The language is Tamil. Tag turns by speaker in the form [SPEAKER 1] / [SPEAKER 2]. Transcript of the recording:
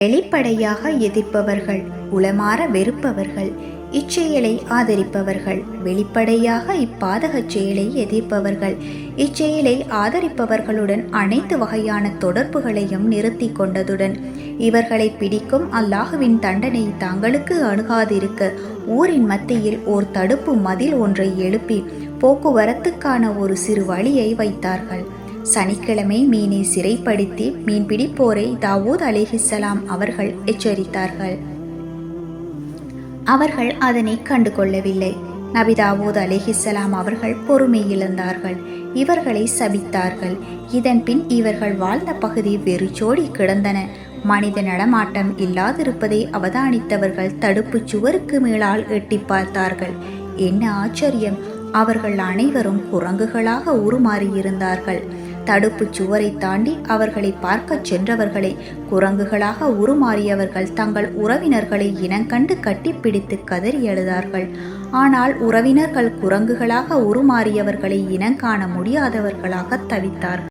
[SPEAKER 1] வெளிப்படையாக எதிர்ப்பவர்கள், உளமாற வெறுப்பவர்கள், இச்செயலை ஆதரிப்பவர்கள். வெளிப்படையாக இப்பாதகச் செயலை எதிர்ப்பவர்கள், இச்செயலை ஆதரிப்பவர்களுடன் அனைத்து வகையான தொடர்புகளையும் நிறுத்தி கொண்டதுடன் இவர்களை பிடிக்கும் அல்லாஹுவின் தண்டனை தாங்களுக்கு அணுகாதிருக்க ஊரின் மத்தியில் ஓர் தடுப்பு மதில் ஒன்றை எழுப்பி போக்குவரத்துக்கான ஒரு சிறு வழியை வைத்தார்கள். சனிக்கிழமை மீனை சிறைப்படுத்தி மீன் பிடிப்போரை தாவூத் அலைஹிஸ்ஸலாம் அவர்கள் எச்சரித்தார்கள். அவர்கள் அதனை கண்டுகொள்ளவில்லை. நபி தாவூத் அலைஹிஸ்ஸலாம் அவர்கள் பொறுமை இழந்தார்கள். இவர்களை சபித்தார்கள். இதன் பின் இவர்கள் வாழ்ந்த பகுதி வெறிச்சோடி கிடந்தன. மனித நடமாட்டம் இல்லாதிருப்பதை அவதானித்தவர்கள் தடுப்பு சுவருக்கு மேலால் எட்டி பார்த்தார்கள். என்ன ஆச்சரியம்! அவர்கள் அனைவரும் குரங்குகளாக உருமாறியிருந்தார்கள். தடுப்பு சுவரை தாண்டி அவர்களை பார்க்கச் சென்றவர்களை குரங்குகளாக உருமாறியவர்கள் தங்கள் உறவினர்களை இனங்கண்டு கட்டிப்பிடித்து கதறி அழுதார்கள். ஆனால் உறவினர்கள் குரங்குகளாக உருமாறியவர்களை இனங்காண முடியாதவர்களாக தவித்தார்கள்.